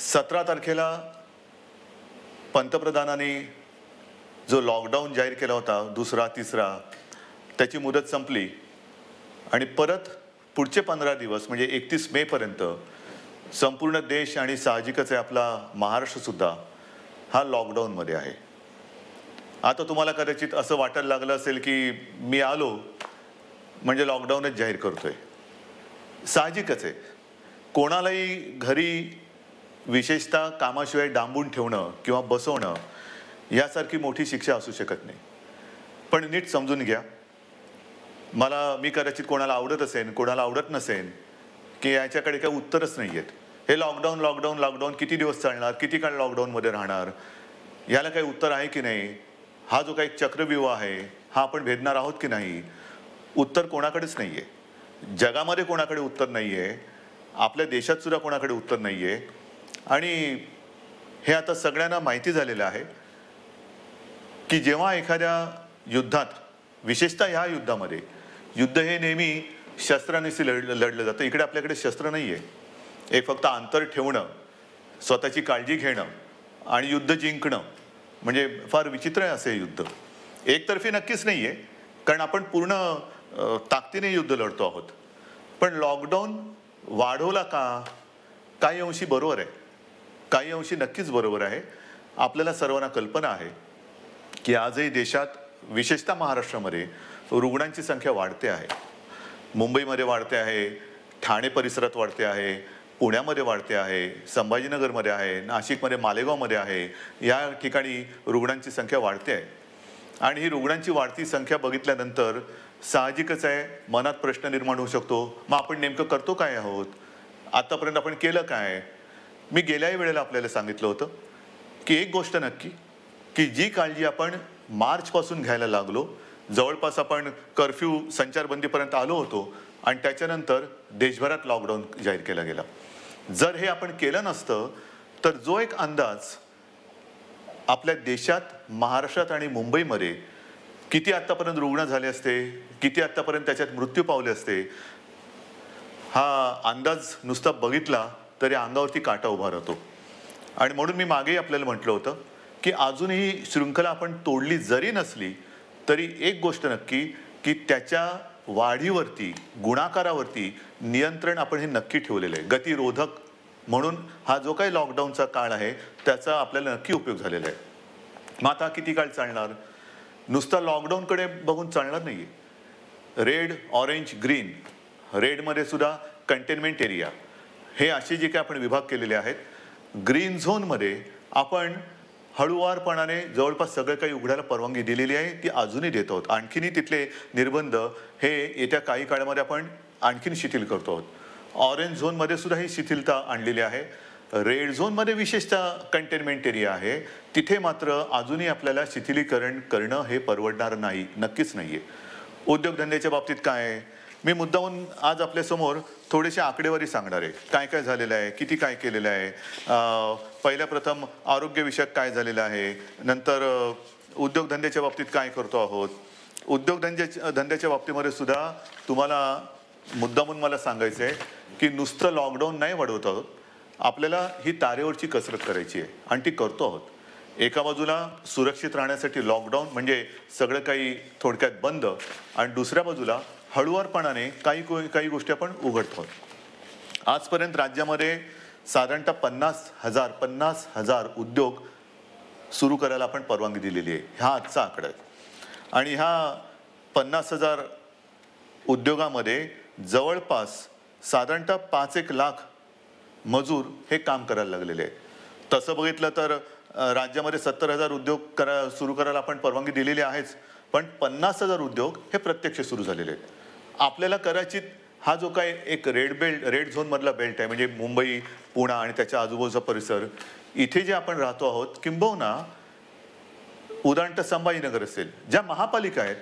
17 तारखेला पंतप्रधानांनी जो लॉकडाऊन जाहीर केला होता, दुसरा तिसरा, त्याची मुदत संपली आणि परत पुढचे 15 दिवस म्हणजे 31 मे पर्यंत संपूर्ण देश आणि साहजिकच आहे आपला महाराष्ट्र सुद्धा हा लॉकडाऊनमध्ये आहे. आता तुम्हाला कदाचित असं वाटायला लागलं असेल की मी आलो म्हणजे लॉकडाऊनच जाहीर करतोय. साहजिकच आहे. कोणालाही घरी विशेषतः कामाशिवाय डांबून ठेवणं किंवा बसवणं यासारखी मोठी शिक्षा असू शकत नाही. पण नीट समजून घ्या. मी कदाचित कोणाला आवडत असेल, कोणाला आवडत नसेल की याच्याकडे काही उत्तरच नाही आहेत. हे लॉकडाऊन लॉकडाऊन लॉकडाऊन किती दिवस चालणार, किती काळ लॉकडाऊनमध्ये राहणार, याला काही उत्तर आहे की नाही, हा जो काही चक्रव्यूह आहे हा आपण भेदणार आहोत की नाही, उत्तर कोणाकडेच नाही आहे. जगामध्ये कोणाकडे उत्तर नाही आहे, आपल्या देशात सुद्धा कोणाकडे उत्तर नाही आहे. आणि हे आता सगळ्यांना माहिती झालेलं आहे की जेव्हा एखाद्या युद्धात, विशेषतः ह्या युद्धामध्ये, युद्ध हे नेहमी शस्त्रांनीच लढलं जातं. इकडे आपल्याकडे शस्त्र नाही आहे. एक फक्त अंतर ठेवणं, स्वतःची काळजी घेणं आणि युद्ध जिंकणं, म्हणजे फार विचित्र आहे असे युद्ध. एकतर्फी नक्कीच नाही आहे, कारण आपण पूर्ण ताकदीने युद्ध लढतो आहोत. पण लॉकडाऊन वाढवला का? काही अंशी बरोबर आहे, काही अंशी नक्कीच बरोबर आहे. आपल्याला सर्वांना कल्पना आहे की आजही देशात, विशेषतः महाराष्ट्रामध्ये रुग्णांची संख्या वाढते आहे. मुंबईमध्ये वाढते आहे, ठाणे परिसरात वाढते आहे, पुण्यामध्ये वाढते आहे, संभाजीनगरमध्ये आहे, नाशिकमध्ये, मालेगावमध्ये आहे. या ठिकाणी रुग्णांची संख्या वाढते आहे. आणि ही रुग्णांची वाढती संख्या बघितल्यानंतर साहजिकच आहे मनात प्रश्न निर्माण होऊ शकतो, मग आपण नेमकं करतो काय आहोत, आतापर्यंत आपण केलं काय? मी गेल्याही वेळेला आपल्याला सांगितलं होतं की एक गोष्ट नक्की, की जी काळजी आपण मार्चपासून घ्यायला लागलो, जवळपास आपण कर्फ्यू, संचारबंदीपर्यंत आलो होतो आणि त्याच्यानंतर देशभरात लॉकडाऊन जाहीर केला गेला. जर हे आपण केलं नसतं तर जो एक अंदाज आपल्या देशात, महाराष्ट्रात आणि मुंबईमध्ये किती आत्तापर्यंत रुग्ण झाले असते, किती आत्तापर्यंत त्याच्यात मृत्यू पावले असते, हा अंदाज नुसता बघितला तरी अंगावरती काटा उभा राहतो. आणि म्हणून मी मागेही आपल्याला म्हटलं होतं की अजूनही शृंखला आपण तोडली जरी नसली तरी एक गोष्ट नक्की, की त्याच्या वाढीवरती, गुणाकारावरती नियंत्रण आपण हे नक्की ठेवलेलं आहे. गतिरोधक म्हणून हा जो काही लॉकडाऊनचा काळ आहे त्याचा आपल्याला नक्की उपयोग झालेला आहे. मग आता किती काळ चालणार? नुसता लॉकडाऊनकडे बघून चालणार नाही आहे. रेड, ऑरेंज, ग्रीन, रेडमध्ये सुद्धा कंटेनमेंट एरिया, हे असे जे काही आपण विभाग केलेले आहेत. ग्रीन झोनमध्ये आपण हळूवारपणाने जवळपास सगळं काही उघडायला परवानगी दिलेली आहे, ती अजूनही देत आहोत. आणखीनही तिथले निर्बंध हे येत्या काही काळामध्ये आपण आणखीन शिथिल करतो आहोत. ऑरेंज झोनमध्ये सुद्धा ही शिथिलता आणलेली आहे. रेड झोनमध्ये विशेषतः कंटेनमेंट एरिया आहे, तिथे मात्र अजूनही आपल्याला शिथिलीकरण करणं हे परवडणार नाही, नक्कीच नाही आहे. उद्योगधंद्याच्या बाबतीत काय आहे? मी मुद्दामून आज आपल्यासमोर थोडेसे आकडेवारी सांगणार आहे. काय काय झालेलं आहे, किती काय केलेलं आहे. पहिल्या प्रथम आरोग्यविषयक काय झालेलं आहे, नंतर उद्योगधंद्याच्या बाबतीत काय करतो आहोत. उद्योगधंद्याच्या बाबतीमध्ये सुद्धा तुम्हाला मुद्दामून मला सांगायचं आहे की नुसतं लॉकडाऊन नाही वाढवत आहोत, आपल्याला ही तारेवरची कसरत करायची आहे आणि ती करतो आहोत. एका बाजूला सुरक्षित राहण्यासाठी लॉकडाऊन म्हणजे सगळं काही थोडक्यात बंद, आणि दुसऱ्या बाजूला हळूवारपणाने काही गोष्टी आपण उघडतो. आजपर्यंत राज्यामध्ये साधारणतः 50,000 उद्योग सुरू करायला आपण परवानगी दिलेली आहे. हा आजचा आकडा आहे. आणि ह्या 50,000 उद्योगामध्ये जवळपास साधारणतः 5-1 लाख मजूर हे काम करायला लागलेले आहे. तसं बघितलं तर राज्यामध्ये 70,000 उद्योग सुरू करायला आपण परवानगी दिलेली आहेच, पण 50,000 उद्योग हे प्रत्यक्ष सुरू झालेले आहेत. आपल्याला कदाचित हा जो काय एक रेड झोनमधला बेल्ट आहे, म्हणजे मुंबई, पुणे आणि त्याच्या आजूबाजूचा परिसर, इथे जे आपण राहतो आहोत, किंबहुना उदाहरणतः संभाजीनगर असेल, ज्या महापालिका आहेत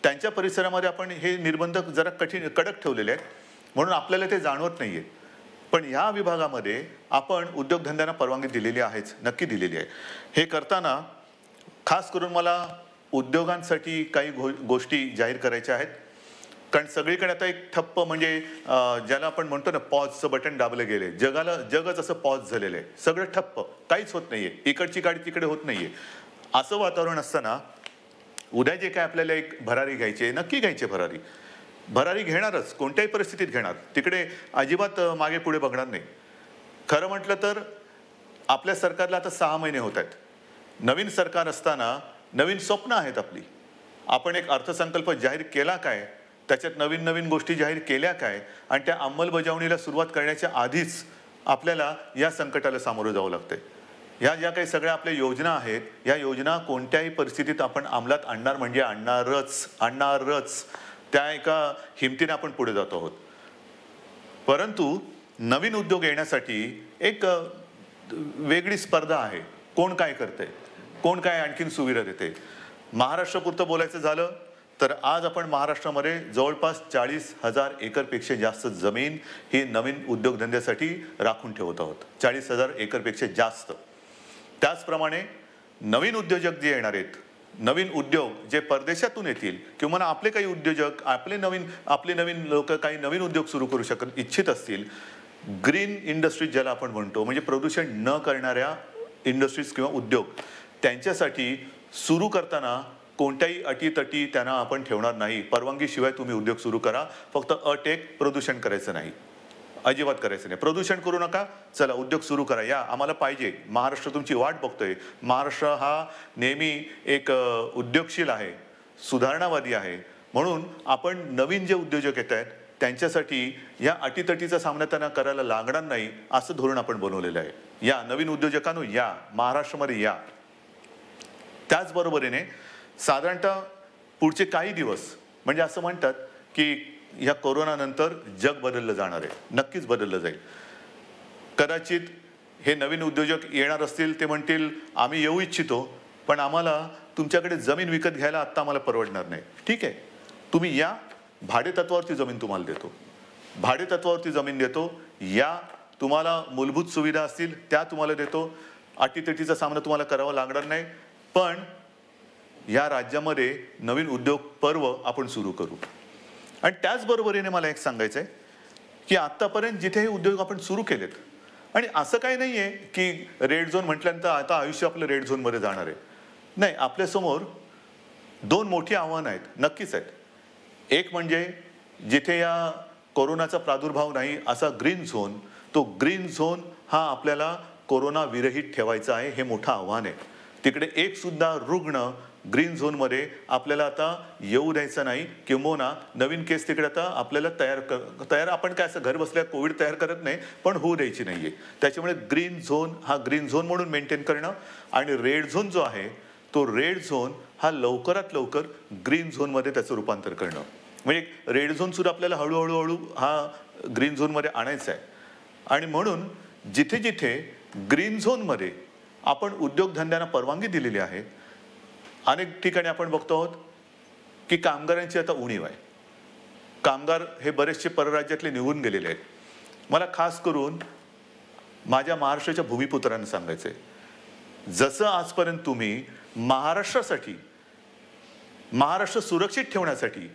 त्यांच्या परिसरामध्ये आपण हे निर्बंध जरा कडक ठेवलेले आहेत, म्हणून आपल्याला ते जाणवत नाही आहे. पण ह्या विभागामध्ये आपण उद्योगधंद्यांना परवानगी दिलेली आहेच, नक्की दिलेली आहे. हे करताना खास करून मला उद्योगांसाठी काही गोष्टी जाहीर करायच्या आहेत. कारण सगळीकडे आता एक ठप्प म्हणजे ज्याला आपण म्हणतो ना पॉजचं बटन दाबलं गेले, जगच असं पॉज झालेलं आहे, सगळं ठप्प, काहीच होत नाहीये, इकडची गाडी तिकडे होत नाहीये. असं वातावरण असताना उद्या जे काय आपल्याला एक भरारी घ्यायची, नक्की घ्यायची भरारी घेणारच, कोणत्याही परिस्थितीत घेणार, तिकडे अजिबात मागे पुढे बघणार नाही. खरं म्हटलं तर आपल्या सरकारला आता 6 महिने होत आहेत. नवीन सरकार असताना नवीन स्वप्न आहेत आपली. आपण एक अर्थसंकल्प जाहीर केला काय, त्याच्यात नवीन नवीन गोष्टी जाहीर केल्या काय, आणि त्या अंमलबजावणीला सुरुवात करण्याच्या आधीच आपल्याला या संकटाला सामोरं जावं लागतंय. ह्या ज्या काही सगळ्या आपल्या योजना आहेत, या योजना कोणत्याही परिस्थितीत आपण अंमलात आणणार म्हणजे आणणारच. त्या एका हिमतीने आपण पुढे जातो आहोत. परंतु नवीन उद्योग येण्यासाठी एक वेगळी स्पर्धा आहे. कोण काय करतंय, कोण काय आणखीन सुविधा देते. महाराष्ट्रापुरतं बोलायचं झालं तर आज आपण महाराष्ट्रामध्ये जवळपास 40,000 एकरपेक्षा जास्त जमीन ही नवीन उद्योगधंद्यासाठी राखून ठेवत आहोत. 40,000 एकरपेक्षा जास्त. त्याचप्रमाणे नवीन उद्योजक जे येणार आहेत, नवीन उद्योग जे परदेशातून येतील किंवा आपले काही उद्योजक आपले नवीन लोक काही नवीन उद्योग सुरू करू इच्छित असतील, ग्रीन इंडस्ट्रीज ज्याला आपण म्हणतो, म्हणजे प्रदूषण न करणाऱ्या इंडस्ट्रीज किंवा उद्योग, त्यांच्यासाठी सुरू करताना कोणत्याही अटीतटी त्यांना आपण ठेवणार नाही. परवानगीशिवाय तुम्ही उद्योग सुरू करा, फक्त अट एक, प्रदूषण करायचं नाही, अजिबात करायचं नाही. प्रदूषण करू नका, चला उद्योग सुरू करा, या आम्हाला पाहिजे, महाराष्ट्र तुमची वाट बघतोय. महाराष्ट्र हा नेहमी एक उद्योगशील आहे, सुधारणावादी आहे. म्हणून आपण नवीन जे उद्योजक येत आहेत त्यांच्यासाठी या अटीतटीचा सामना त्यांना करायला लागणार नाही, असं धोरण आपण बनवलेलं आहे. या नवीन उद्योजकांनो, या महाराष्ट्रामध्ये या. त्याचबरोबरीने साधारणतः पुढचे काही दिवस म्हणजे असं म्हणतात की या कोरोनानंतर जग बदललं जाणार आहे, नक्कीच बदललं जाईल. कदाचित हे नवीन उद्योजक येणार असतील, ते म्हणतील आम्ही येऊ इच्छितो, पण आम्हाला तुमच्याकडे जमीन विकत घ्यायला आत्ता आम्हाला परवडणार नाही. ठीक आहे, तुम्ही या, भाडेतत्वावरती जमीन तुम्हाला देतो, भाडेतत्वावरती जमीन देतो, या, तुम्हाला मूलभूत सुविधा असतील त्या तुम्हाला देतो, अटीतटीचा सामना तुम्हाला करावा लागणार नाही. पण या राज्यामध्ये नवीन उद्योग पर्व आपण सुरू करू. आणि त्याचबरोबरीने मला एक सांगायचं आहे की आत्तापर्यंत जिथे हे उद्योग आपण सुरू केलेत, आणि असं काही नाही आहे की रेड झोन म्हटल्यानंतर आता आयुष्य आपलं रेड झोनमध्ये जाणार आहे, नाही. आपल्यासमोर 2 मोठी आव्हानं आहेत, नक्कीच आहेत. एक म्हणजे जिथे या कोरोनाचा प्रादुर्भाव नाही असा ग्रीन झोन, तो ग्रीन झोन हा आपल्याला कोरोना विरहित ठेवायचा आहे, हे मोठं आव्हान आहे. तिकडे एक सुद्धा रुग्ण ग्रीन झोनमध्ये आपल्याला आता येऊ द्यायचं नाही, किंबहुना नवीन केस तिकडे आता आपल्याला तयार आपण काय असं घर बसल्या कोविड तयार करत नाही, पण होऊ द्यायची नाहीये. त्याच्यामुळे ग्रीन झोन हा ग्रीन झोन म्हणून मेंटेन करणं, आणि रेड झोन जो आहे तो रेड झोन हा लवकरात लवकर ग्रीन झोनमध्ये त्याचं रूपांतर करणं. म्हणजे रेड झोन सुद्धा आपल्याला हळूहळू हा ग्रीन झोनमध्ये आणायचा आहे. आणि म्हणून जिथे जिथे ग्रीन झोनमध्ये आपण उद्योगधंद्यांना परवानगी दिलेली आहे, अनेक ठिकाणी आपण बघतो आहोत की कामगारांची आता उणीव आहे. कामगार हे बरेचसे परराज्यातले निघून गेलेले आहेत. मला खास करून माझ्या महाराष्ट्राच्या भूमिपुत्रांना सांगायचंय, जसं आजपर्यंत तुम्ही महाराष्ट्रासाठी, महाराष्ट्र सुरक्षित ठेवण्यासाठी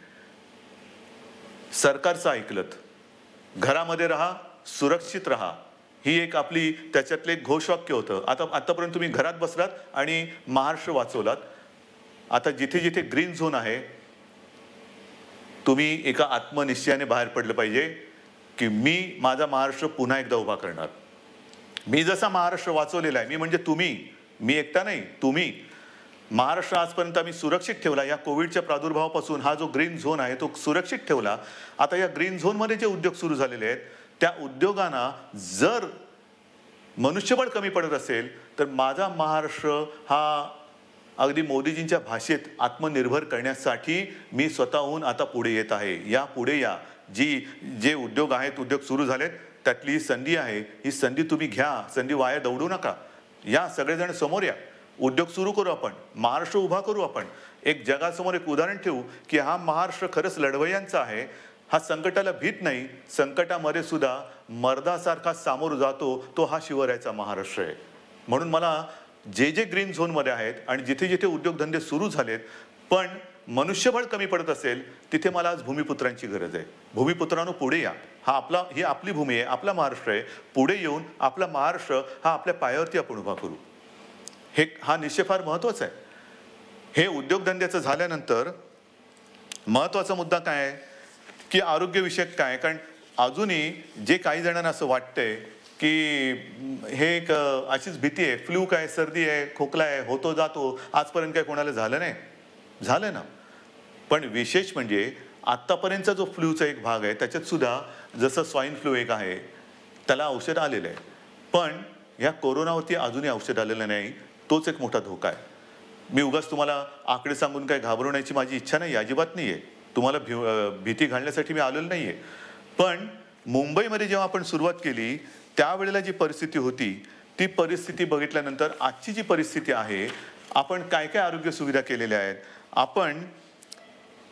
सरकारचं ऐकलत, घरामध्ये राहा, सुरक्षित राहा, ही एक आपली त्याच्यातले एक घोषवाक्य होतं. आतापर्यंत तुम्ही घरात बसलात आणि महाराष्ट्र वाचवलात. आता जिथे जिथे ग्रीन झोन आहे, तुम्ही एका आत्मनिश्चयाने बाहेर पडलं पाहिजे की मी माझा महाराष्ट्र पुन्हा एकदा उभा करणार. मी जसा महाराष्ट्र वाचवलेला आहे, मी म्हणजे तुम्ही, मी एकटा नाही, तुम्ही. महाराष्ट्र आजपर्यंत आम्ही सुरक्षित ठेवला, या कोविडच्या प्रादुर्भावापासून हा जो ग्रीन झोन आहे तो सुरक्षित ठेवला. आता या ग्रीन झोनमध्ये जे उद्योग सुरू झालेले आहेत त्या उद्योगांना जर मनुष्यबळ कमी पडत असेल तर माझा महाराष्ट्र हा अगदी मोदीजींच्या भाषेत आत्मनिर्भर करण्यासाठी मी स्वतःहून आता पुढे येत आहे. या पुढे या, जे उद्योग आहेत, उद्योग सुरू झालेत, त्यातली ही संधी आहे, ही संधी तुम्ही घ्या, संधी वाया दौडू नका. या सगळेजण समोर या, उद्योग सुरू करू, आपण महाराष्ट्र उभा करू. आपण एक जगासमोर एक उदाहरण ठेवू की हा महाराष्ट्र खरंच लढवय्यांचा आहे, हा संकटाला भीत नाही, संकटामध्ये सुद्धा मर्दासारखा सामोर जातो, तो हा शिवरायाचा महाराष्ट्र आहे. म्हणून मला जे ग्रीन झोनमध्ये आहेत आणि जिथे जिथे उद्योगधंदे सुरू झालेत पण मनुष्यबळ कमी पडत असेल तिथे मला आज भूमिपुत्रांची गरज आहे. भूमिपुत्रांनो पुढे या. ही आपली भूमी आहे, आपला महाराष्ट्र आहे. पुढे येऊन आपला महाराष्ट्र हा आपल्या पायावरती आपण उभा करू. हा निश्चय फार महत्वाचा आहे. हे उद्योगधंद्याचं झाल्यानंतर महत्वाचा मुद्दा काय आहे की आरोग्यविषयक काय, कारण अजूनही जे काही जणांना असं वाटतंय की हे एक अशीच भीती आहे, फ्लू काय, सर्दी आहे, खोकला आहे, होतो जातो, आजपर्यंत काय कोणाला झालं नाही. झालं ना. पण विशेष म्हणजे आत्तापर्यंतचा जो फ्लूचा एक भाग आहे त्याच्यात सुद्धा जसं स्वाईन फ्लू एक आहे त्याला औषध आलेलं आहे, पण ह्या कोरोनावरती अजूनही औषध आलेलं नाही. तोच एक मोठा धोका आहे. मी उगाच तुम्हाला आकडे सांगून काय घाबरवण्याची माझी इच्छा नाही, अजिबात नाही आहे. तुम्हाला भीती घालण्यासाठी मी आलेलो नाही आहे. पण मुंबईमध्ये जेव्हा आपण सुरुवात केली त्यावेळेला जी परिस्थिती होती ती परिस्थिती बघितल्यानंतर आजची जी परिस्थिती आहे, आपण काय काय आरोग्य सुविधा केलेल्या आहेत.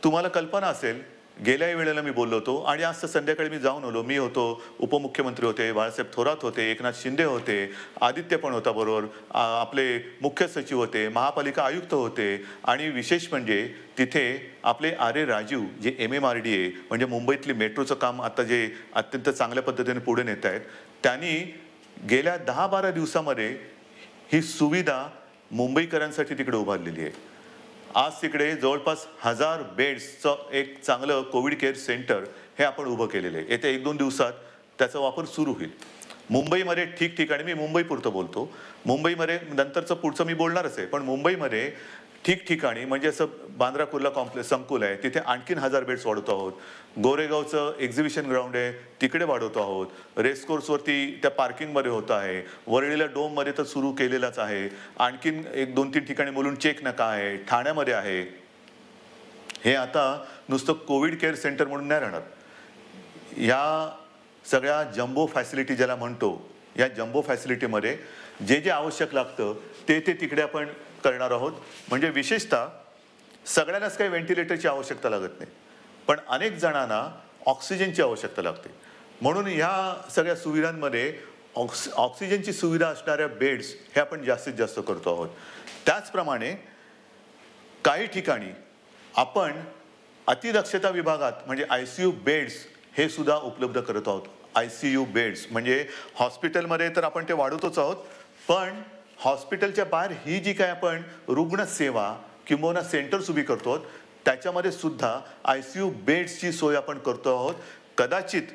तुम्हाला कल्पना असेल, गेल्याही वेळेला मी बोललो होतो आणि आज संध्याकाळी मी जाऊन आलो. मी होतो, उपमुख्यमंत्री होते, बाळासाहेब थोरात होते, एकनाथ शिंदे होते, आदित्य पण होता बरोबर, आपले मुख्य सचिव होते, महापालिका आयुक्त होते आणि विशेष म्हणजे तिथे आपले आर.ए. राजीव जे MMRDA म्हणजे मुंबईतली मेट्रोचं काम आता जे अत्यंत चांगल्या पद्धतीने पुढे नेत आहेत, त्यांनी गेल्या 10-12 दिवसामध्ये ही सुविधा मुंबईकरांसाठी तिकडे उभारलेली आहे. आज तिकडे जवळपास 1000 बेड्सचं एक चांगलं कोविड केअर सेंटर हे आपण उभं केलेलं आहे. येत्या 1-2 दिवसात त्याचा वापर सुरू होईल. मुंबईमध्ये ठिकठिकाणी, मी मुंबईपुरतं बोलतो, मुंबईमध्ये नंतरचं पुढचं मी बोलणारच आहे, पण मुंबईमध्ये ठिकठिकाणी म्हणजे असं बांद्रा कुर्ला कॉम्प्लेक्स संकुल आहे, तिथे आणखीन 1000 बेड्स वाढवतो आहोत. गोरेगावचं एक्झिबिशन ग्राउंड आहे तिकडे वाढवतो आहोत. रेसकोर्सवरती त्या पार्किंगमध्ये होत आहे. वरळीला डोममध्ये तर सुरू केलेलाच आहे. आणखीन 1-2-3 ठिकाणी मुलुंड चेक नका आहे, ठाण्यामध्ये आहे. हे आता नुसतं कोविड केअर सेंटर म्हणून नाही राहणार. या सगळ्या जम्बो फॅसिलिटी ज्याला म्हणतो, या जम्बो फॅसिलिटीमध्ये जे जे आवश्यक लागतं ते तिकडे आपण करणार आहोत. म्हणजे विशेषतः सगळ्यांनाच काही व्हेंटिलेटरची आवश्यकता लागत नाही, पण अनेक जणांना ऑक्सिजनची आवश्यकता लागते. म्हणून ह्या सगळ्या सुविधांमध्ये ऑक्सिजनची सुविधा असणाऱ्या बेड्स हे आपण जास्तीत जास्त करतो आहोत. त्याचप्रमाणे काही ठिकाणी आपण अतिदक्षता विभागात म्हणजे ICU बेड्स हे सुद्धा उपलब्ध करत आहोत. ICU बेड्स म्हणजे हॉस्पिटलमध्ये तर आपण ते वाढवतोच आहोत, पण हॉस्पिटलच्या बाहेर ही जी काय आपण रुग्णसेवा किंवा सेंटर्स उभी करतो त्याच्यामध्ये सुद्धा ICU बेड्सची सोय आपण करतो आहोत. कदाचित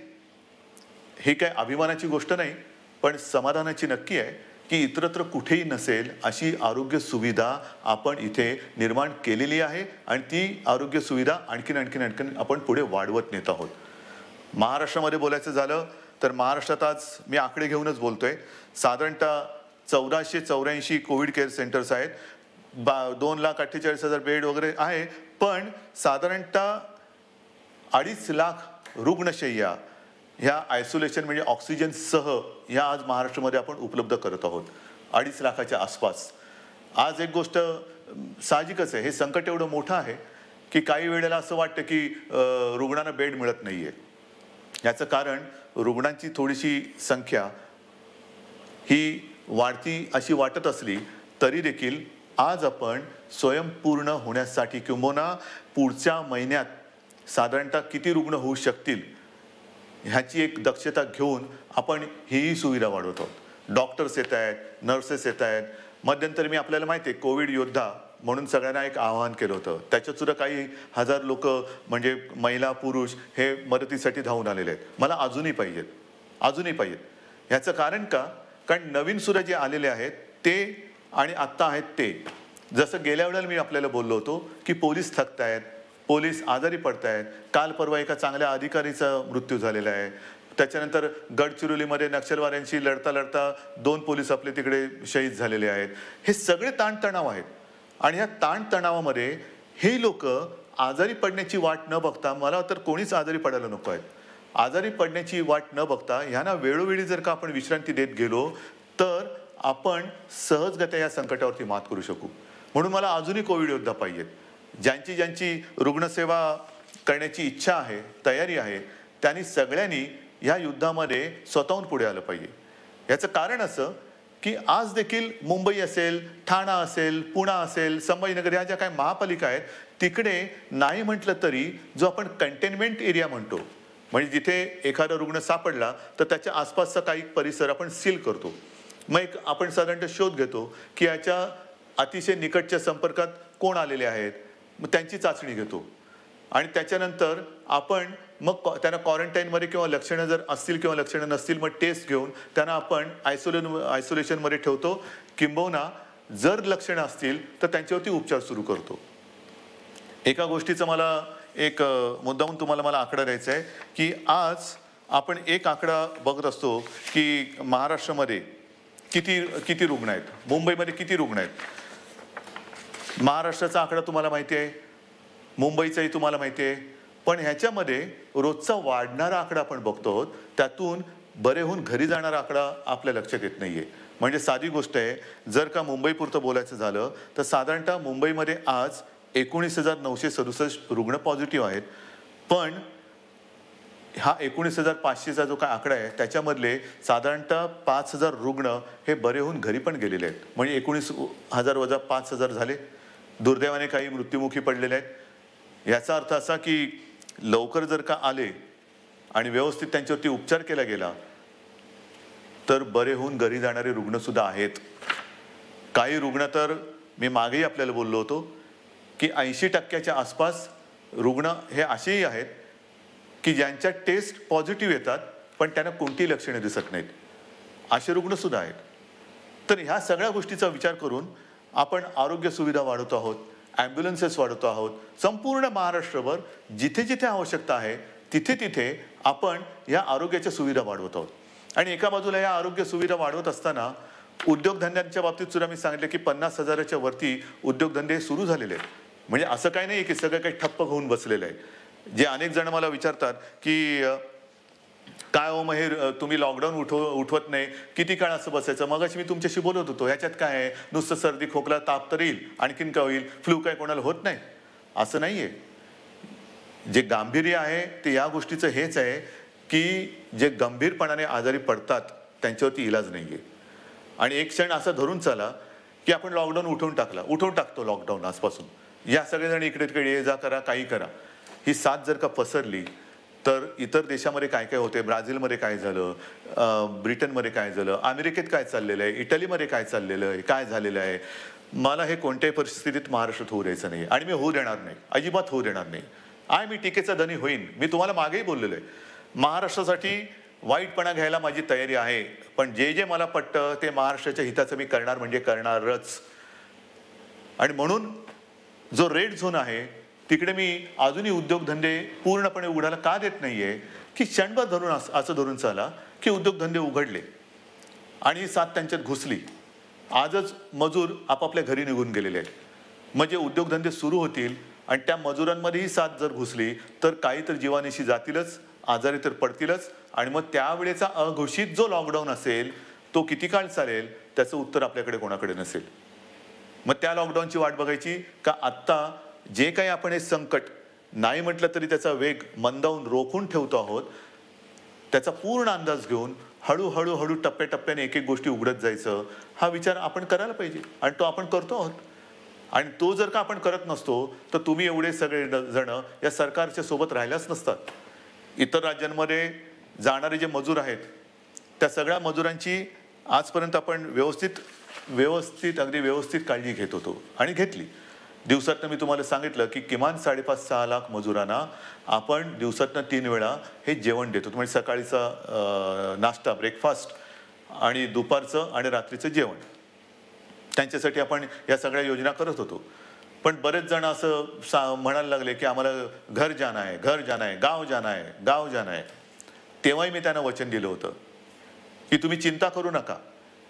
ही काय अभिमानाची गोष्ट नाही, पण समाधानाची नक्की आहे की इतरत्र कुठेही नसेल अशी आरोग्य सुविधा आपण इथे निर्माण केलेली आहे आणि ती आरोग्य सुविधा आणखीन आपण पुढे वाढवत नेत आहोत. महाराष्ट्रामध्ये बोलायचं झालं तर महाराष्ट्रात आज मी आकडे घेऊनच बोलतोय, साधारणतः 1484 कोविड केअर सेंटर्स आहेत. 2,48,000 बेड वगैरे आहे, पण साधारणतः 2.5 लाख रुग्णशय्या ह्या आयसोलेशन म्हणजे ऑक्सिजन सह ह्या आज महाराष्ट्रामध्ये आपण उपलब्ध करत आहोत. 2.5 लाखाच्या आसपास. आज एक गोष्ट साहजिकच आहे, हे संकट एवढं मोठं आहे की काही वेळेला असं वाटतं की रुग्णांना बेड मिळत नाहीये. याचं कारण रुग्णांची थोडीशी संख्या ही वाढती अशी वाटत असली तरी देखील आज आपण स्वयंपूर्ण होण्यासाठी किंबहुना पुढच्या महिन्यात साधारणतः किती रुग्ण होऊ शकतील ह्याची एक दक्षता घेऊन आपण ही सुविधा वाढवतो. डॉक्टर्स येत आहेत, नर्सेस येत आहेत. मध्यंतरी मी आपल्याला माहिती आहे कोविड योद्धा म्हणून सगळ्यांना एक आवाहन केलं होतं, त्याच्यात सुद्धा काही 1000 लोक म्हणजे महिला पुरुष हे मदतीसाठी धावून आलेले आहेत. मला अजूनही पाहिजेत. ह्याचं कारण का, कारण नवीन सुद्धा जे आलेले आहेत ते आणि आत्ता आहेत ते, जसं गेल्या वेळेला मी आपल्याला बोललो होतो की पोलीस थकत आहेत, पोलीस आजारी पडत आहेत. काल परवा एका चांगल्या अधिकारीचा मृत्यू झालेला आहे. त्याच्यानंतर गडचिरोलीमध्ये नक्षलवाद्यांशी लढता 2 पोलीस आपले तिकडे शहीद झालेले आहेत. हे सगळे ताणतणाव आहेत आणि ह्या ताणतणावामध्ये हे लोक आजारी पडण्याची वाट न बघता, मला तर कोणीच आजारी पडायला नको आहेत, आजारी पडण्याची वाट न बघता ह्यांना वेळोवेळी जर का आपण विश्रांती देत गेलो तर आपण सहजगत्या या संकटावरती मात करू शकू. म्हणून मला अजूनही कोविड योद्धा पाहिजेत. ज्यांची रुग्णसेवा करण्याची इच्छा आहे, तयारी आहे, त्यांनी सगळ्यांनी या युद्धामध्ये स्वतःहून पुढे आलं पाहिजे. याचं कारण असं की आज देखील मुंबई असेल, ठाणा असेल, पुणा असेल, संभाजीनगर ह्या ज्या काही महापालिका आहेत तिकडे नाही म्हटलं तरी जो आपण कंटेनमेंट एरिया म्हणतो, म्हणजे जिथे एखादा रुग्ण सापडला तर त्याच्या आसपासचा काही परिसर आपण सील करतो. मग एक आपण साधारणतः शोध घेतो की याच्या अतिशय निकटच्या संपर्कात कोण आलेले आहेत, मग त्यांची चाचणी घेतो आणि त्याच्यानंतर आपण मग त्यांना क्वारंटाईनमध्ये किंवा लक्षणं जर असतील किंवा लक्षणं नसतील मग टेस्ट घेऊन त्यांना आपण आयसोलेशनमध्ये ठेवतो, किंबहुना जर लक्षणं असतील तर त्यांच्यावरती उपचार सुरू करतो. एका गोष्टीचं मला एक मुद्दामून तुम्हाला मला आकडा द्यायचा आहे की आज आपण एक आकडा बघत असतो की महाराष्ट्रामध्ये किती रुग्ण आहेत, मुंबईमध्ये किती रुग्ण आहेत. महाराष्ट्राचा आकडा तुम्हाला माहिती आहे, मुंबईचाही तुम्हाला माहिती आहे, पण ह्याच्यामध्ये रोजचा वाढणारा आकडा आपण बघतो आहोत, त्यातून बरे होऊन घरी जाणारा आकडा आपल्या लक्षात येत नाहीये. म्हणजे साधी गोष्ट आहे, जर का मुंबईपुरतं बोलायचं झालं तर साधारणतः मुंबईमध्ये आज 19,967 रुग्ण पॉझिटिव्ह आहेत, पण हा 19,500चा जो काय आकडा आहे त्याच्यामधले साधारणतः 5,000 रुग्ण हे बरे होऊन घरी पण गेलेले आहेत. म्हणजे 19,000 वजा 5,000 झाले. दुर्दैवाने काही मृत्युमुखी पडलेले आहेत. याचा अर्थ असा की लवकर जर का आले आणि व्यवस्थित त्यांच्यावरती उपचार केला गेला तर बरे होऊन घरी जाणारे रुग्ण सुद्धा आहेत. काही रुग्ण तर मी मागेही आपल्याला बोललो होतो की 80% आसपास रुग्ण हे असेही आहेत की ज्यांच्या टेस्ट पॉझिटिव्ह येतात पण त्यांना कोणतीही लक्षणे दिसत नाहीत, असे रुग्ण सुद्धा आहेत. तर ह्या सगळ्या गोष्टीचा विचार करून आपण आरोग्य सुविधा वाढवतो आहोत, ॲम्ब्युलन्सेस वाढवतो आहोत. संपूर्ण महाराष्ट्रभर जिथे जिथे आवश्यकता आहे तिथे तिथे आपण या आरोग्याच्या सुविधा वाढवत आहोत. आणि एका बाजूला या आरोग्य सुविधा वाढवत असताना उद्योगधंद्यांच्या बाबतीत सुद्धा मी सांगितलं की 50,000च्या वरती उद्योगधंदे सुरू झालेले आहेत. म्हणजे असं काही नाही की सगळं काही ठप्प होऊन बसलेलं आहे. जे अनेक जण मला विचारतात की काय हो महेर, तुम्ही लॉकडाऊन उठवत नाही, किती काळ असं बसायचं. मगाशी मी तुमच्याशी बोलत होतो, ह्याच्यात काय आहे, नुसतं सर्दी खोकला ताप तर येईल, आणखीन काय होईल, फ्लू काय कोणाला होत नाही, असं नाहीये. जे गांभीर्य आहे ते या गोष्टीचं हेच आहे की जे गंभीरपणाने आजारी पडतात त्यांच्यावरती इलाज नाहीये. आणि एक क्षण असा धरून चला की आपण लॉकडाऊन उठवून टाकतो लॉकडाऊन आजपासून, या सगळेजण इकडे तिकडे ये जा करा, काही करा. ही साथ जर का पसरली तर इतर देशामध्ये काय काय होते, ब्राझीलमध्ये काय झालं, ब्रिटनमध्ये काय झालं, अमेरिकेत काय चाललेलं आहे, इटलीमध्ये काय चाललेलं आहे, काय झालेलं आहे, मला हे कोणत्याही परिस्थितीत महाराष्ट्रात होऊ द्यायचं नाही. आणि मी होऊ देणार नाही, अजिबात होऊ देणार नाही. मी टीकेचा धनी होईन. मी तुम्हाला मागेही बोललेलो आहे, महाराष्ट्रासाठी वाईटपणा घ्यायला माझी तयारी आहे, पण जे जे मला पटतं ते महाराष्ट्राच्या हिताचं मी करणार म्हणजे करणारच. आणि म्हणून जो रेड झोन आहे तिकडे मी अजूनही उद्योगधंदे पूर्णपणे उघडायला का देत नाहीये की क्षणभर धरून असं धरून चाला की उद्योगधंदे उघडले आणि ही साथ त्यांच्यात घुसली. आजच मजूर आपापल्या घरी निघून गेलेले आहेत. म्हणजे उद्योगधंदे सुरू होतील आणि त्या मजुरांमध्ये ही साथ जर घुसली तर काही तर जीवानिशी जातीलच, आजारी तर पडतीलच. आणि मग त्यावेळेचा अघोषित जो लॉकडाऊन असेल तो किती काळ चालेल त्याचं उत्तर आपल्याकडे कोणाकडे नसेल. मग त्या लॉकडाऊनची वाट बघायची का आत्ता जे काही आपण हे संकट नाही म्हटलं तरी त्याचा वेग मंदावून रोखून ठेवतो आहोत, त्याचा पूर्ण अंदाज घेऊन हळूहळू टप्प्याटप्प्याने एक एक गोष्टी उघडत जायचं, हा विचार आपण करायला पाहिजे आणि तो आपण करतो आहोत. आणि तो जर का आपण करत नसतो तर तुम्ही एवढे सगळे जण या सरकारच्या सोबत राहिल्याच नसतात. इतर राज्यांमध्ये जाणारे जे मजूर आहेत त्या सगळ्या मजुरांची आजपर्यंत आपण अगदी व्यवस्थित काळजी घेत होतो आणि घेतली. दिवसातनं मी तुम्हाला सांगितलं की किमान 5.5-6 लाख मजुरांना आपण दिवसातनं 3 वेळा हे जेवण देतो. म्हणजे सकाळीचा नाश्ता, ब्रेकफास्ट आणि दुपारचं आणि रात्रीचं जेवण, त्यांच्यासाठी आपण या सगळ्या योजना करत होतो. पण बरेच जण असं म्हणायला लागले की आम्हाला घर जाना है, गाव जाना है. तेव्हाही मी त्यांना वचन दिलं होतं की तुम्ही चिंता करू नका,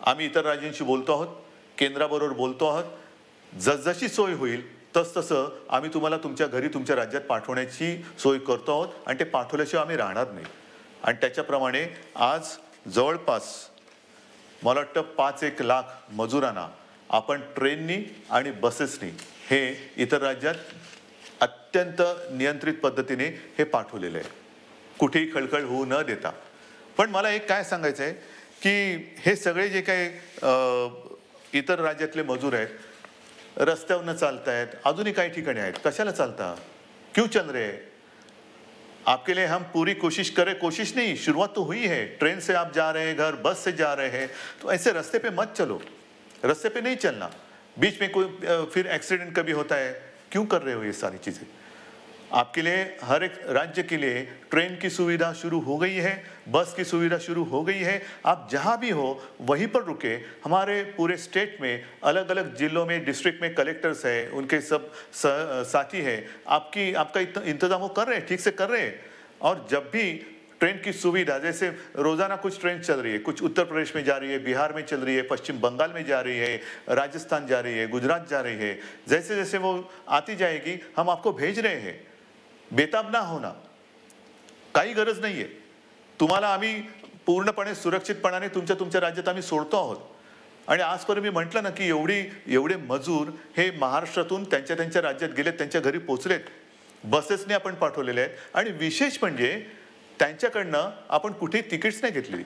आम्ही इतर राज्यांशी बोलतो आहोत, केंद्राबरोबर बोलतो आहोत, जसजशी सोय होईल तसतसं आम्ही तुम्हाला तुमच्या घरी तुमच्या राज्यात पाठवण्याची सोय करतो आहोत आणि ते पाठवल्याशिवाय आम्ही राहणार नाही. आणि त्याच्याप्रमाणे आज जवळपास मला वाटतं 5-1 लाख मजुरांना आपण ट्रेननी आणि बसेसनी हे इतर राज्यात अत्यंत नियंत्रित पद्धतीने हे पाठवलेलं आहे, कुठेही खळखळ होऊ न देता. पण मला एक काय सांगायचं आहे की हे सगळे जे काही इतर राज्यातले मजूर आहेत, रस्त्यावरनं चालतायत, अजूनही काही ठिकाणी आहेत. कशाला चालता? क्यों चल रहे हैं? आपके लिए हम पूरी कोशिश करें, कोशिश नहीं, शुरुआत तो हुई है. ट्रेन से आप जा रहे हैं घर, बस से जा रहे हैं, तो ऐसे रास्ते पे मत चलो. रास्ते पे नहीं चलना. बीच में कोई फिर एक्सीडेंट कभी होता है. क्यों कर रहे हो ये सारी चीजें? आपके लिए हर एक राज्य के लिए ट्रेन की सुविधा शुरू हो गई है, बस की सुविधा शुरू हो गई है. आप जहां भी हो वहीं पर रुके. हमारे पूरे स्टेट में अलग अलग जिलों में, डिस्ट्रिक्ट में कलेक्टर्स हैं, उनके सब साथी हैं, आपका इंतजाम वो कर रहे हैं, ठीक से कर रहे हैं. और जब भी ट्रेन की सुविधा, जैसे रोजाना कुछ ट्रेन चल रही है, कुछ उत्तर प्रदेश में जा रही है, बिहार में चल रही है, पश्चिम बंगाल में जा रही है, राजस्थान जा रही है, गुजरात जा रही है, जैसे जैसे वो आती जाएगी हम आपको भेज रहे हैं. बेताब ना होना, काही गरज नाहीये. तुम्हाला आम्ही पूर्णपणे सुरक्षितपणाने तुमच्या राज्यात आम्ही सोडतो आहोत. आणि आजपर्यंत मी म्हटलं ना की एवढे मजूर हे महाराष्ट्रातून त्यांच्या राज्यात गेलेत, त्यांच्या घरी पोहोचलेत. बसेसने आपण पाठवलेले आहेत. आणि विशेष म्हणजे त्यांच्याकडनं आपण कुठे तिकीट्स नाही घेतलेली.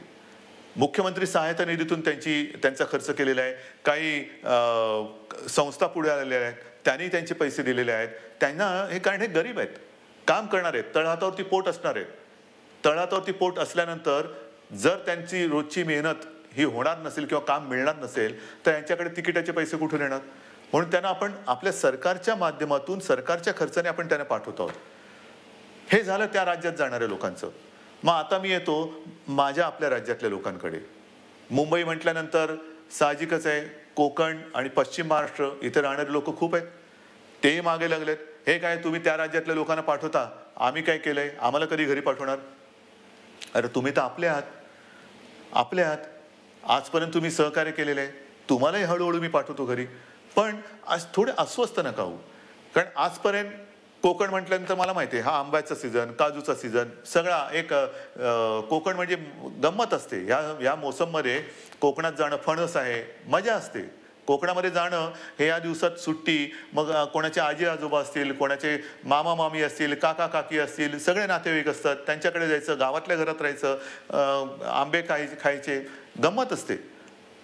मुख्यमंत्री सहायता निधीतून त्यांचा खर्च केलेला आहे. काही संस्था पुढे आलेल्या आहेत, त्यांनी त्यांचे पैसे दिलेले आहेत. त्यांना हे, कारण हे गरीब आहेत, काम करणार आहेत, तळहातावरती पोट असणार आहेत. तळहातावरती पोट असल्यानंतर जर त्यांची रोजची मेहनत ही होणार नसेल किंवा काम मिळणार नसेल तर यांच्याकडे तिकिटाचे पैसे कुठून येणार? म्हणून त्यांना आपण आपल्या सरकारच्या माध्यमातून, सरकारच्या खर्चाने आपण त्यांना पाठवत आहोत. हे झालं त्या राज्यात जाणाऱ्या लोकांचं. मग आता मी येतो माझ्या आपल्या राज्यातल्या लोकांकडे. मुंबई म्हटल्यानंतर साहजिकच आहे, कोकण आणि पश्चिम महाराष्ट्र इथे राहणारे लोक खूप आहेत. तेही मागे लागलेत. हे काय तुम्ही त्या राज्यातल्या लोकांना पाठवता, आम्ही काय केलंय, आम्हाला कधी घरी पाठवणार? अरे तुम्ही तर आपले आहात. आजपर्यंत तुम्ही सहकार्य केलेलं आहे, तुम्हालाही हळूहळू मी पाठवतो घरी. पण आज थोडे अस्वस्थ नका होऊ. कारण आजपर्यंत कोकण म्हटल्यानंतर मला माहिती आहे, हा आंब्याचा सीझन, काजूचा सीझन, सगळा एक कोकण म्हणजे गंमत असते. या मोसममध्ये कोकणात जाणं, फणस आहे, मजा असते. कोकणामध्ये जाणं हे या दिवसात सुट्टी, मग कोणाचे आजी आजोबा असतील, कोणाचे मामा मामी असतील, काका काकी असतील, सगळे नातेवाईक असतात, त्यांच्याकडे जायचं, गावातल्या घरात राहायचं, आंबे खायचे, गंमत असते.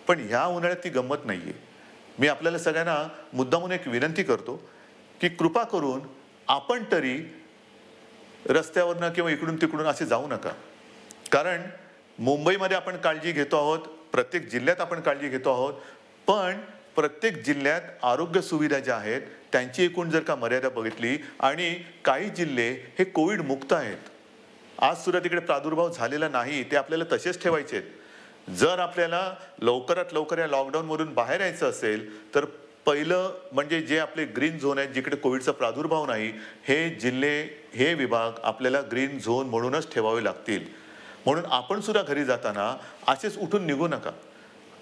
पण ह्या उन्हाळ्यात ती गंमत नाहीये. मी आपल्याला सगळ्यांना मुद्दामून एक विनंती करतो की कृपा करून आपण तरी रस्त्यावरनं किंवा इकडून तिकडून असे जाऊ नका. कारण मुंबईमध्ये आपण काळजी घेतो आहोत, प्रत्येक जिल्ह्यात आपण काळजी घेतो आहोत, पण प्रत्येक जिल्ह्यात आरोग्य सुविधा ज्या आहेत त्यांची एकूण जर का मर्यादा बघितली, आणि काही जिल्हे हे कोविड मुक्त आहेत, आज सुद्धा तिकडे प्रादुर्भाव झालेला नाही, ते आपल्याला तसेच ठेवायचे आहेत. जर आपल्याला लवकरात लवकर या लॉकडाऊनमधून बाहेर यायचं असेल तर पहिलं म्हणजे जे आपले ग्रीन झोन आहेत, जिकडे कोविडचा प्रादुर्भाव नाही, हे जिल्हे, हे विभाग आपल्याला ग्रीन झोन म्हणूनच ठेवावे लागतील. म्हणून आपण सुद्धा घरी जाताना असेच उठून निघू नका.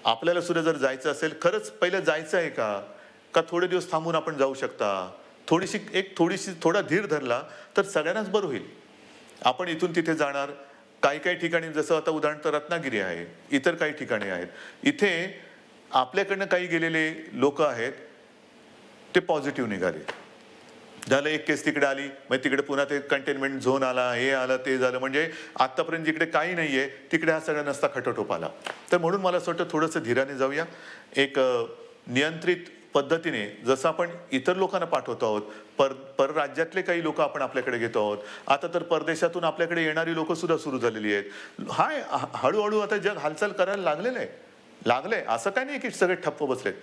आपल्याला सुद्धा जर जायचं असेल, खरंच पहिलं जायचं आहे का थोडे दिवस थांबून आपण जाऊ शकता, थोडा धीर धरला तर सगळ्यांनाच बरं होईल. आपण इथून तिथे जाणार, काही ठिकाणी जसं आता उदाहरण तर रत्नागिरी आहे, इतर काही ठिकाणी आहेत, इथे आपल्याकडनं काही गेलेले लोक आहेत, ते पॉझिटिव्ह निघाले. झालं, एक केस तिकडे आली, मग तिकडे पुन्हा ते कंटेनमेंट झोन आला, हे आलं, ते झालं. म्हणजे आतापर्यंत जिकडे काही नाहीये तिकडे हा सगळा नसता खटोटोप आला. तर म्हणून मला असं वाटतं थोडंसं धीराने जाऊया. एक नियंत्रित पद्धतीने जसं आपण इतर लोकांना पाठवतो आहोत, परराज्यातले काही लोक आपण आपल्याकडे घेतो आहोत. आता तर परदेशातून आपल्याकडे येणारी लोक सुद्धा सुरू झालेली आहेत. हाय, हळूहळू आता जग हालचाल करायला लागलंय. असं काही नाही की सगळे ठप्प बसलेत.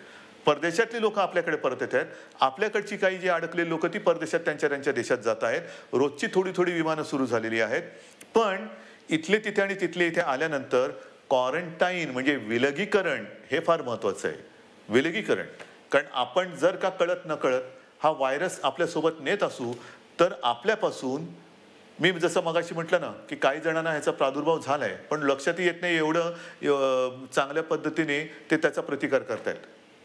परदेशातली लोक आपल्याकडे परत येत आहेत. आपल्याकडची काही जी अडकलेली लोक ती परदेशात त्यांच्या देशात जात आहेत. रोजची थोडी विमानं सुरू झालेली आहेत. पण इथले तिथे आणि तिथले इथे आल्यानंतर क्वारंटाईन म्हणजे विलगीकरण हे फार महत्वाचं आहे. विलगीकरण, कारण आपण जर का कळत नकळत हा व्हायरस आपल्यासोबत नेत असू तर आपल्यापासून, मी जसं मगाशी म्हटलं ना की काही जणांना ह्याचा प्रादुर्भाव झालाय पण लक्षातही येत नाही एवढं चांगल्या पद्धतीने ते त्याचा प्रतिकार करतायत.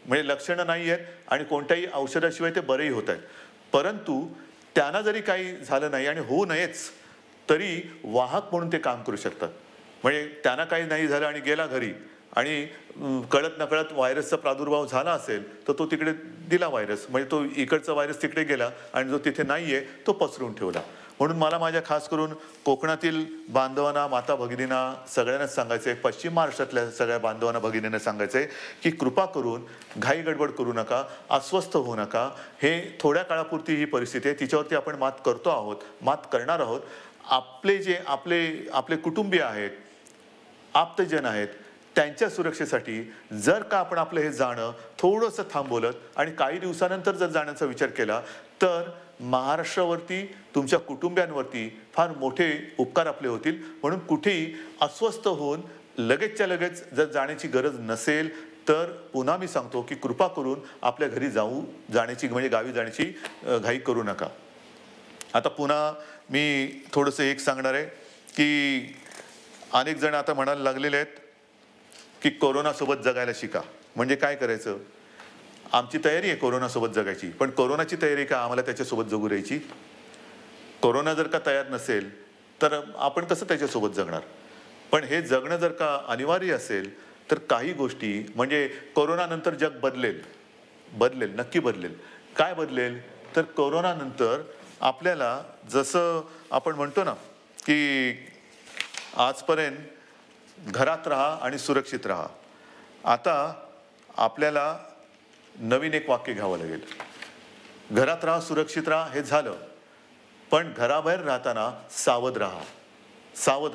म्हणजे लक्षणं नाही आहेत आणि कोणत्याही औषधाशिवाय ते बरेही होत आहेत. परंतु त्यांना जरी काही झालं नाही आणि होऊ नयेच तरी वाहक म्हणून ते काम करू शकतात. म्हणजे त्यांना काही नाही झालं आणि गेला घरी आणि कळत नकळत व्हायरसचा प्रादुर्भाव झाला असेल तर तो तिकडे दिला व्हायरस, म्हणजे तो इकडचा व्हायरस तिकडे गेला आणि जो तिथे नाहीये तो पसरून ठेवला. म्हणून मला माझ्या खास करून कोकणातील बांधवांना, माता भगिनींना सगळ्यांनाच सांगायचं आहे, पश्चिम महाराष्ट्रातल्या सगळ्या बांधवांना भगिनींना सांगायचं आहे की कृपा करून घाई गडबड करू नका, अस्वस्थ होऊ नका. हे थोड्या काळापुरती ही परिस्थिती आहे, तिच्यावरती आपण मात करतो आहोत, मात करणार आहोत. आपले कुटुंबीय आहेत, आप्तजन आहेत, त्यांच्या सुरक्षेसाठी जर का आपण आपलं हे जाणं थोडंसं थांबवलं आणि काही दिवसानंतर जर जाण्याचा विचार केला तर महाराष्ट्रावरती, तुमच्या कुटुंबियांवरती फार मोठे उपकार आपले होतील. म्हणून कुठेही अस्वस्थ होऊन लगेचच्या लगेच जर जाण्याची गरज नसेल तर पुन्हा मी सांगतो की कृपा करून आपल्या घरी जाण्याची म्हणजे गावी जाण्याची घाई करू नका. आता पुन्हा मी थोडंसं एक सांगणार आहे की अनेक जण आता म्हणायला लागलेले आहेत की कोरोनासोबत जगायला शिका. म्हणजे काय करायचं? आमची तयारी आहे कोरोनासोबत जगायची, पण कोरोनाची तयारी का आम्हाला त्याच्यासोबत जगू द्यायची? कोरोना जर का तयार नसेल तर आपण कसं त्याच्यासोबत जगणार? पण हे जगणं जर का अनिवार्य असेल तर काही गोष्टी म्हणजे कोरोनानंतर जग बदलेल, नक्की बदलेल. काय बदलेल? तर कोरोनानंतर आपल्याला जसं आपण म्हणतो ना की आजपर्यंत घरात राहा आणि सुरक्षित राहा, आता आपल्याला नवीन एक वाक्य घ्यावं लागेल. घरात राहा, सुरक्षित राहा हे झालं, पण घराबाहेर राहताना सावध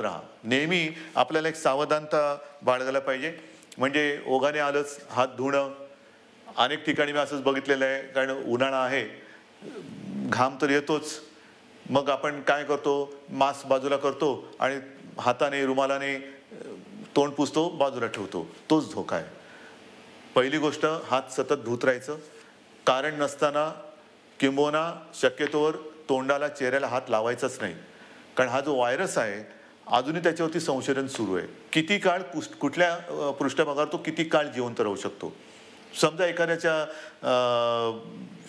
राहा. नेहमी आपल्याला एक सावधानता बाळगायला पाहिजे. म्हणजे ओघाने आलंच हात धुणं. अनेक ठिकाणी मी असंच बघितलेलं आहे, कारण उन्हाळा आहे, घाम तर येतोच, मग आपण काय करतो, मास्क बाजूला करतो आणि हाताने रुमालाने तोंड पुसतो, बाजूला ठेवतो. तोच धोका आहे. पहिली गोष्ट, हात सतत धुत राहायचं. कारण नसताना किंबहुना शक्यतोवर तोंडाला, चेहऱ्याला हात लावायचाच नाही. कारण हा जो व्हायरस आहे अजूनही त्याच्यावरती संशोधन सुरू आहे. किती काळ कुठल्या पृष्ठभागावर तो किती काळ जिवंत राहू शकतो. समजा एखाद्याच्या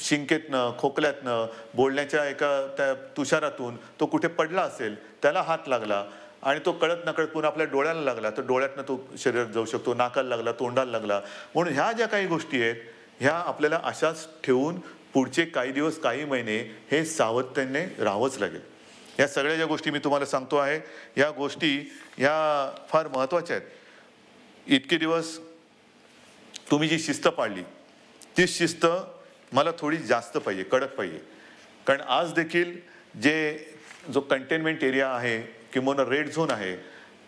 शिंकेतनं, खोकल्यातनं, बोलण्याच्या एका त्या तुषारातून तो कुठे पडला असेल, त्याला हात लागला आणि तो कळत नकळत पुन्हा आपल्या डोळ्याला लागला तर डोळ्यातनं तो शरीरात जाऊ शकतो, नाकाला लागला, तोंडाला लागला. म्हणून ह्या ज्या काही गोष्टी आहेत ह्या आपल्याला अशाच ठेवून पुढचे काही दिवस, काही महिने हे सावधतेने राहावंच लागेल. या सगळ्या ज्या गोष्टी मी तुम्हाला सांगतो आहे, या गोष्टी ह्या फार महत्त्वाच्या आहेत. इतके दिवस तुम्ही जी शिस्त पाळली ती शिस्त मला थोडी जास्त पाहिजे, कडक पाहिजे. कारण आज देखील जो कंटेनमेंट एरिया आहे किंवा रेड झोन आहे,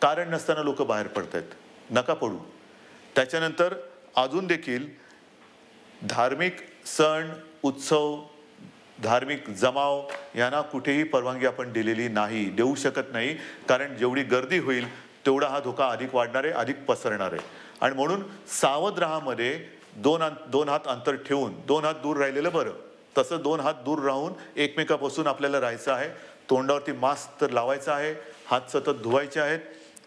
कारण नसताना लोक बाहेर पडत आहेत. नका पडू. त्याच्यानंतर अजून देखील धार्मिक सण, उत्सव, धार्मिक जमाव यांना कुठेही परवानगी आपण दिलेली नाही, देऊ शकत नाही. कारण जेवढी गर्दी होईल तेवढा हा धोका अधिक वाढणार आहे, अधिक पसरणार आहे. आणि म्हणून सावध राहामध्ये दोन हात अंतर ठेवून 2 हात दूर राहिलेलं बरं. तसं 2 हात दूर राहून एकमेकापासून आपल्याला राहायचं आहे. तोंडावरती मास्क तर लावायचा आहे, हात सतत धुवायचे आहेत.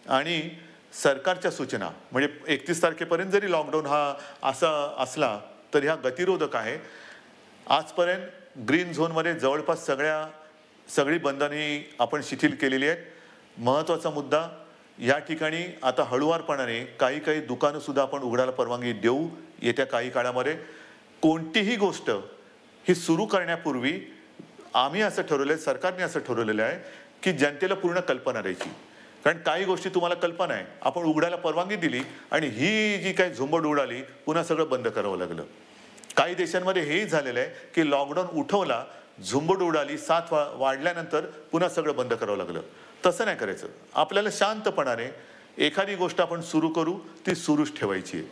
आणि सरकारच्या सूचना म्हणजे 31 तारखेपर्यंत जरी लॉकडाऊन हा असा असला तर ह्या गतिरोधक आहे. आजपर्यंत ग्रीन झोनमध्ये जवळपास सगळी बंधने आपण शिथिल केलेली आहेत. महत्त्वाचा मुद्दा, या ठिकाणी आता हळूवारपणाने काही दुकानं सुद्धा आपण उघडायला परवानगी देऊ येत्या काही काळामध्ये. कोणतीही गोष्ट ही सुरू करण्यापूर्वी आम्ही असं ठरवलं आहे, सरकारने असं ठरवलेलं आहे की जनतेला पूर्ण कल्पना द्यायची. कारण काही गोष्टी तुम्हाला कल्पना आहे, आपण उघडायला परवानगी दिली आणि ही जी काही झुंबड उडाली पुन्हा सगळं बंद करावं लागलं. काही देशांमध्ये हेही झालेलं आहे की लॉकडाऊन उठवला, झुंबड उडाली, साथ वाढल्यानंतर पुन्हा सगळं बंद करावं लागलं. तसं नाही करायचं. आपल्याला शांतपणाने एखादी गोष्ट आपण सुरू करू ती सुरूच ठेवायची आहे.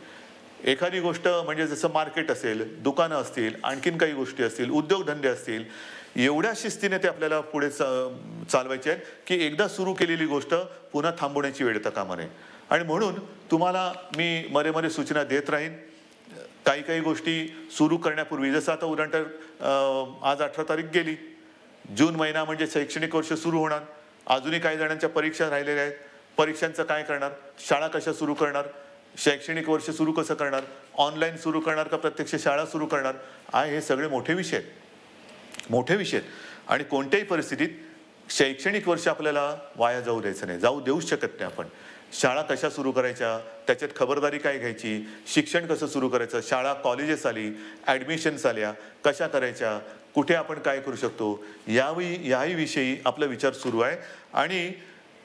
एखादी गोष्ट म्हणजे जसं मार्केट असेल, दुकानं असतील, आणखीन काही गोष्टी असतील, उद्योगधंदे असतील, एवढ्या शिस्तीने ते आपल्याला पुढे चालवायचे आहेत की एकदा सुरू केलेली गोष्ट पुन्हा थांबवण्याची वेळ येता कामा नये. आणि म्हणून तुम्हाला मी मध्ये सूचना देत राहीन. काही गोष्टी सुरू करण्यापूर्वी, जसं आता उदाहरणार्थ आज 18 तारीख गेली, जून महिना म्हणजे शैक्षणिक वर्ष सुरू होणार. अजूनही काही जणांच्या परीक्षा राहिलेल्या आहेत. परीक्षांचं काय करणार? शाळा कशा सुरू करणार? शैक्षणिक वर्ष सुरू कसं करणार? ऑनलाईन सुरू करणार का प्रत्यक्ष शाळा सुरू करणार? हे सगळे मोठे विषय आहेत. आणि कोणत्याही परिस्थितीत शैक्षणिक वर्ष आपल्याला वाया जाऊ द्यायचं नाही, जाऊ देऊ शकत नाही आपण. शाळा कशा सुरू करायच्या, त्याच्यात खबरदारी काय घ्यायची, शिक्षण कसं सुरू करायचं, शाळा कॉलेजेस आली, ॲडमिशन्स आल्या, कशा करायच्या, कुठे आपण काय करू शकतो याही विषयी आपला विचार सुरू आहे. आणि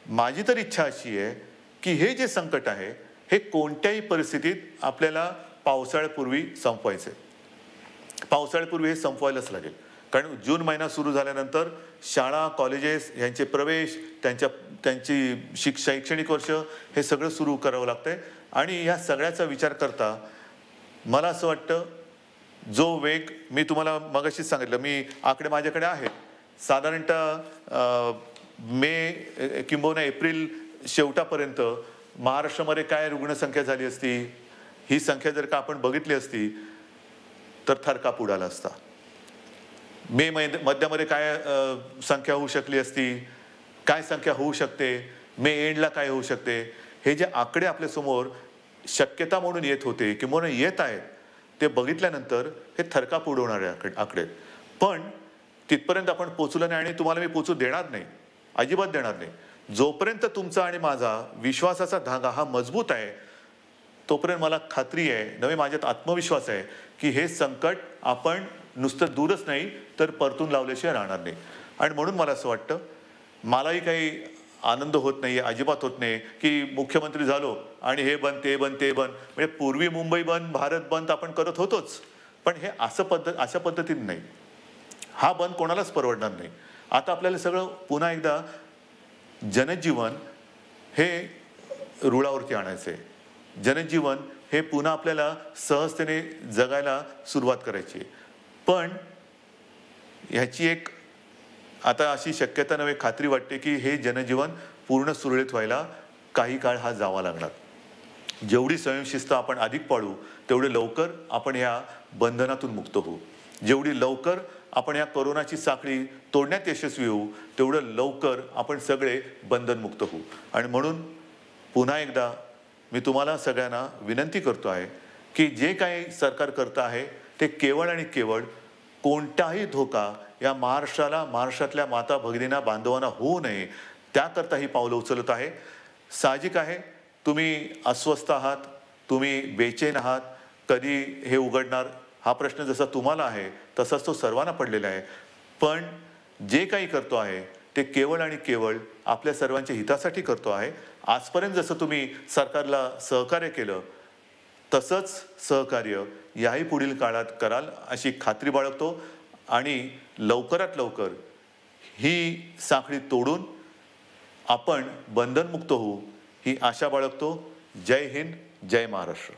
माझी तर इच्छा अशी आहे की हे जे संकट आहे हे कोणत्याही परिस्थितीत आपल्याला पावसाळ्यापूर्वी संपवायचं आहे. पावसाळ्यापूर्वी हे संपवायलाच लागेल. कारण जून महिना सुरू झाल्यानंतर शाळा कॉलेजेस यांचे प्रवेश त्यांची शैक्षणिक वर्ष हे सगळं सुरू करावं लागतंय. आणि ह्या सगळ्याचा विचार करता मला असं वाटतं जो वेग मी तुम्हाला मगाशीच सांगितलं, मी आकडे माझ्याकडे आहेत, साधारणतः मे किंबहुना एप्रिल शेवटापर्यंत महाराष्ट्रामध्ये काय रुग्णसंख्या झाली असती, ही संख्या जर का आपण बघितली असती तर थरकाप उडाला असता. मे मध्यामध्ये काय संख्या होऊ शकली असती, काय संख्या होऊ शकते, मे एंडला काय होऊ शकते, हे जे आकडे आपल्यासमोर शक्यता म्हणून येत होते किंवा येत आहेत ते बघितल्यानंतर हे थरकाप उडवणारे आकडे. पण तिथपर्यंत आपण पोचलो नाही आणि तुम्हाला मी पोचू देणार नाही, अजिबात देणार नाही. जोपर्यंत तुमचा आणि माझा विश्वासाचा धागा हा मजबूत आहे तोपर्यंत मला खात्री आहे, नवे माझ्यात आत्मविश्वास आहे की हे संकट आपण नुसतं दूरच नाही तर परतून लावल्याशिवाय राहणार नाही. आणि म्हणून मला असं वाटतं, मलाही काही आनंद होत नाही, अजिबात होत नाही की मुख्यमंत्री झालो आणि हे बंद ते बंद ते बंद. म्हणजे पूर्वी मुंबई बंद भारत बंद आपण करत होतोच, पण हे अशा पद्धतीने नाही. हा बंद कोणालाच परवडणार नाही. आता आपल्याला सगळं पुन्हा एकदा जनजीवन हे रुळावरती आणायचं आहे. जनजीवन हे पुन्हा आपल्याला सहजतेने जगायला सुरुवात करायची आहे. पण ह्याची एक आता अशी शक्यता नव्हे, खात्री वाटते की हे जनजीवन पूर्ण सुरळीत व्हायला काही काळ हा जावा लागणार. जेवढी स्वयंशिस्त आपण अधिक पाळू तेवढे लवकर आपण ह्या बंधनातून मुक्त होऊ. जेवढी लवकर आपण या कोरोनाची साखळी तोडण्यात यशस्वी होऊ तेवढं लवकर आपण सगळे बंधनमुक्त होऊ. आणि म्हणून पुन्हा एकदा मी तुम्हाला सगळ्यांना विनंती करतो आहे की जे काही सरकार करतं आहे ते केवळ आणि केवळ कोणताही धोका या महाराष्ट्राला, महाराष्ट्रातल्या माता भगिनींना, बांधवांना होऊ नये त्याकरता ही पावलं उचलत आहे. साहजिक आहे तुम्ही अस्वस्थ आहात, तुम्ही बेचैन आहात, कधी हे उघडणार हा प्रश्न जसा तुम्हाला आहे तसाच तो सर्वांना पडलेला आहे. पण जे काही करतो आहे ते केवळ आणि केवळ आपल्या सर्वांच्या हितासाठी करतो आहे. आजपर्यंत जसं तुम्ही सरकारला सहकार्य केलं तसंच सहकार्य याही पुढील काळात कराल अशी खात्री बाळगतो. आणि लवकरात लवकर ही साखळी तोडून आपण बंधनमुक्त होऊ ही आशा बाळगतो. जय हिंद, जय महाराष्ट्र.